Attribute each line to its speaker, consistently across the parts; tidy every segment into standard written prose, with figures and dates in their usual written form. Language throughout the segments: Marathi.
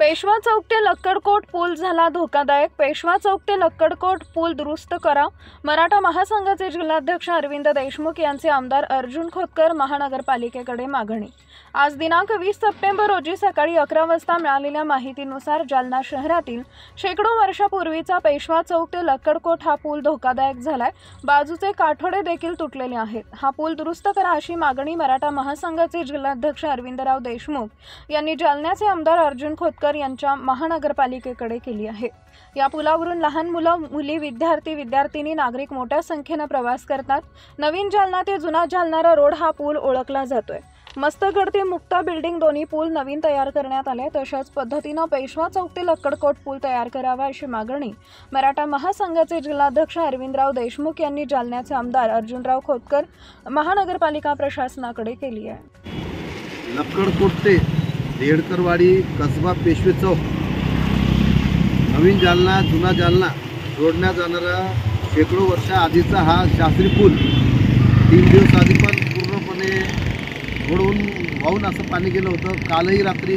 Speaker 1: पेशवा चौक ते लक्कडकोट पूल झाला धोकादायक। पेशवा चौक ते लक्कडकोट पूल दुरुस्त करा। मराठा महासंघाचे जिल्हाध्यक्ष अरविंद देशमुख यांचे आमदार अर्जुन खोतकर महानगरपालिकेकडे मागणी। आज दिनांक 20 सप्टेंबर रोजी सकाळी 11 वाजता मिळालेल्या माहितीनुसार जालना शहरातील शेकडो वर्षापूर्वीचा पेशवा चौक ते लक्कडकोट हा पूल धोकादायक झालाय। बाजूचे काठोडे देखील तुटलेले आहेत। हा पूल दुरुस्त करा अशी मागणी मराठा महासंघाचे जिल्हाध्यक्ष अरविंदराव देशमुख यांनी जालन्याचे आमदार अर्जुन खोतकर यांच्या महानगरपालिकेकडे केली आहे। या पुलावरून लहान मुली, विद्यार्थी-विद्यार्थिनी, नागरिक मोठ्या संख्येने प्रवास करतात। नवीन जालना ते जुना जालना रोड हा पूल ओळखला जातोय। मस्तगड ते मुक्ता बिल्डिंग दोन्ही पूल नवीन तयार करण्यात आले। तशाच पद्धतीने पेशवा चौक ते लक्कडकोट पूल तयार करावा अशी मागणी मराठा महासंघाचे जिल्हाध्यक्ष अरविंदराव देशमुख यांनी जालन्याचे आमदार अर्जुनराव खोतकर महानगरपालिका प्रशासनाकडे केली आहे।
Speaker 2: लक्कडकोट ते देहडकरवाडी कसबा पेशवे चौक नवीन जालना जुना जालना जोडण्यात जाणारा शेकडो वर्षा आधीचा हा शास्त्री पूल 3 दिवस आधी पण पूर्णपणे रोडवरून वाहून असं पाणी गेलं होतं। कालही रात्री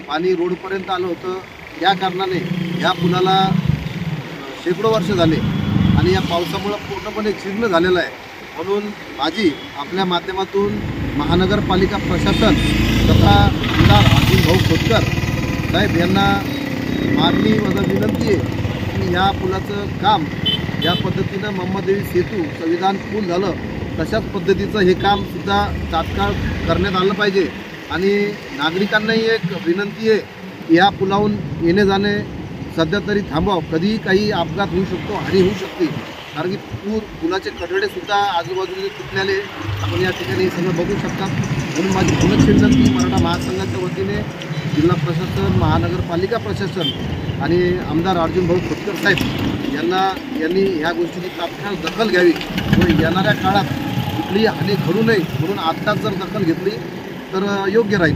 Speaker 2: पाणी रोडपर्यंत आलं होतं। या कारणाने या पुलाला शेकडो वर्ष झाले आणि या पावसामुळे पूर्णपणे जीर्ण झालेलं आहे। म्हणून माझी आपल्या माध्यमातून महानगरपालिका प्रशासन तथा आमदार अर्जुन भाऊ खोतकर साहेब यांना मागणी व विनंती आहे की ह्या पुलाचं काम ज्या पद्धतीनं मम्मदेवी सेतू संविधान पूल झालं तशाच पद्धतीचं हे काम सुद्धा तात्काळ करण्यात आलं पाहिजे। आणि नागरिकांनाही एक विनंती आहे की ह्या पुलावरून येणे जाणे सध्या तरी थांबवा। कधीही काही अपघात होऊ शकतो, हानी होऊ शकते, कारण की पुलाचे कठडे सुद्धा आजूबाजूने तुटलेले आपण या ठिकाणी सगळं बघू शकतात। म्हणून माझी पुनश्च विनंती मराठा महासंघाच्या वतीने जिल्हा प्रशासन, महानगरपालिका प्रशासन आणि आमदार अर्जुन भाऊ खोतकर साहेब यांनी ह्या गोष्टीची तात्काळ दखल घ्यावी व येणाऱ्या काळात कुठलीही हानी घडू नये म्हणून आत्ताच जर दखल घेतली तर योग्य राहील।